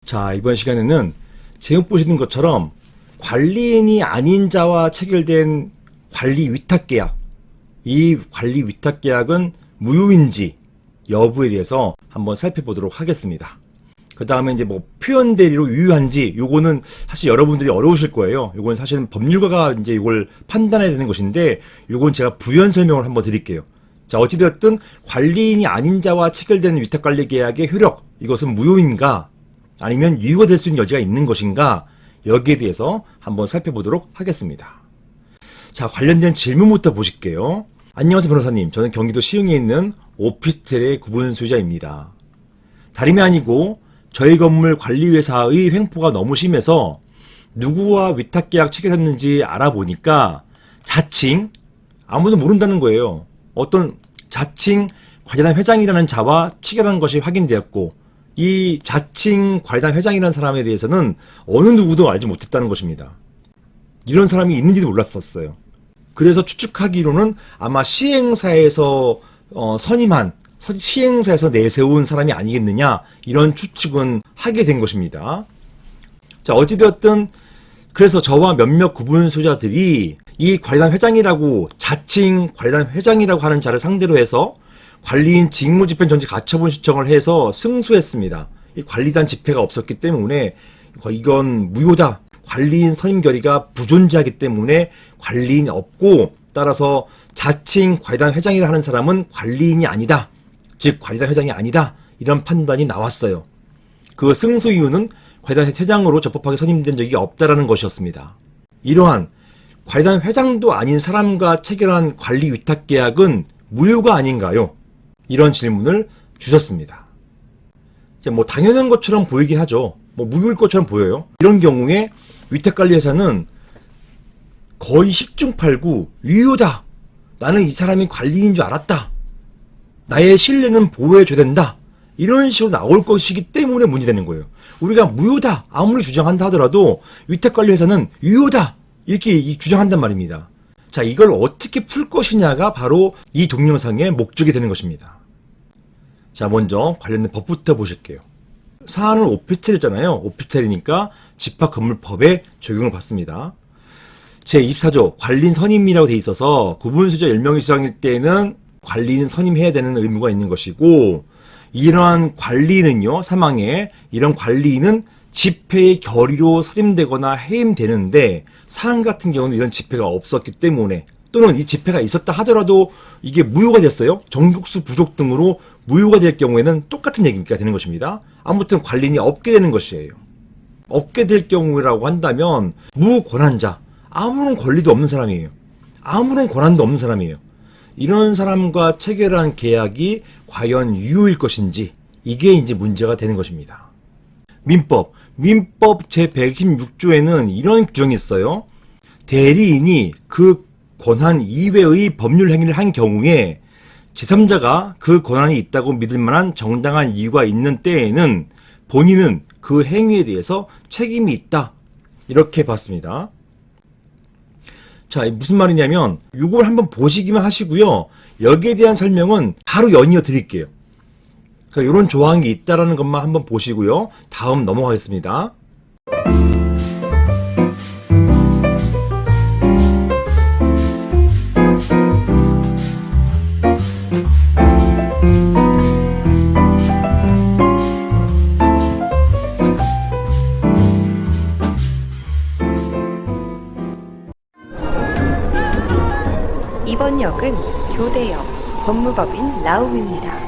자, 이번 시간에는 제목 보시는 것처럼 관리인이 아닌 자와 체결된 관리 위탁계약, 이 관리 위탁계약은 무효인지 여부에 대해서 한번 살펴보도록 하겠습니다. 그 다음에 이제 뭐 표현 대리로 유효한지, 요거는 사실 여러분들이 어려우실 거예요. 요건 사실은 법률가가 이제 이걸 판단해야 되는 것인데, 요건 제가 부연 설명을 한번 드릴게요. 자, 어찌되었든 관리인이 아닌 자와 체결된 위탁관리 계약의 효력, 이것은 무효인가, 아니면 유효가 될 수 있는 여지가 있는 것인가, 여기에 대해서 한번 살펴보도록 하겠습니다. 자, 관련된 질문부터 보실게요. 안녕하세요, 변호사님. 저는 경기도 시흥에 있는 오피스텔의 구분 소유자입니다. 다름이 아니고 저희 건물 관리회사의 횡포가 너무 심해서 누구와 위탁계약 체결했는지 알아보니까 자칭, 아무도 모른다는 거예요. 어떤 자칭 관리단 회장이라는 자와 체결한 것이 확인되었고, 이 자칭 관리단 회장이라는 사람에 대해서는 어느 누구도 알지 못했다는 것입니다. 이런 사람이 있는지도 몰랐었어요. 그래서 추측하기로는 아마 시행사에서 선임한, 시행사에서 내세운 사람이 아니겠느냐, 이런 추측은 하게 된 것입니다. 자, 어찌되었든 그래서 저와 몇몇 구분 소유자들이 이 관리단 회장이라고, 자칭 관리단 회장이라고 하는 자를 상대로 해서 관리인 직무집행 정지 가처분 신청을 해서 승소했습니다. 이 관리단 집회가 없었기 때문에 이건 무효다. 관리인 선임 결의가 부존재하기 때문에 관리인이 없고, 따라서 자칭 관리단 회장이라 하는 사람은 관리인이 아니다. 즉 관리단 회장이 아니다. 이런 판단이 나왔어요. 그 승소 이유는 관리단 회장으로 적법하게 선임된 적이 없다라는 것이었습니다. 이러한 관리단 회장도 아닌 사람과 체결한 관리 위탁계약은 무효가 아닌가요? 이런 질문을 주셨습니다. 뭐 당연한 것처럼 보이긴 하죠. 뭐 무효일 것처럼 보여요. 이런 경우에 위탁관리회사는 거의 10중 8구 유효다. 나는 이 사람이 관리인인 줄 알았다. 나의 신뢰는 보호해줘야 된다. 이런 식으로 나올 것이기 때문에 문제되는 거예요. 우리가 무효다 아무리 주장한다 하더라도 위탁관리회사는 유효다 이렇게 주장한단 말입니다. 자, 이걸 어떻게 풀 것이냐가 바로 이 동영상의 목적이 되는 것입니다. 자, 먼저 관련된 법부터 보실게요. 사안은 오피스텔이잖아요. 오피스텔이니까 집합건물법에 적용을 받습니다. 제24조 관리인 선임이라고 돼 있어서 구분소유자 10명 이상일 때는 관리인 선임해야 되는 의무가 있는 것이고, 이러한 관리인은요, 사망에 이런 관리인은 집회의 결의로 선임되거나 해임되는데, 사안 같은 경우는 이런 집회가 없었기 때문에, 또는 이 집회가 있었다 하더라도 이게 무효가 됐어요. 정족수 부족 등으로 무효가 될 경우에는 똑같은 얘기가 되는 것입니다. 아무튼 관리인이 없게 되는 것이에요. 없게 될 경우라고 한다면 무권한자, 아무런 권리도 없는 사람이에요. 아무런 권한도 없는 사람이에요. 이런 사람과 체결한 계약이 과연 유효일 것인지, 이게 이제 문제가 되는 것입니다. 민법 제116조에는 이런 규정이 있어요. 대리인이 그 권한 이외의 법률 행위를 한 경우에 제3자가 그 권한이 있다고 믿을 만한 정당한 이유가 있는 때에는 본인은 그 행위에 대해서 책임이 있다. 이렇게 봤습니다. 자, 무슨 말이냐면 이걸 한번 보시기만 하시고요. 여기에 대한 설명은 바로 연이어 드릴게요. 그러니까 이런 조항이 있다라는 것만 한번 보시고요. 다음 넘어가겠습니다. 이번 역은 교대역 법무법인 라움입니다.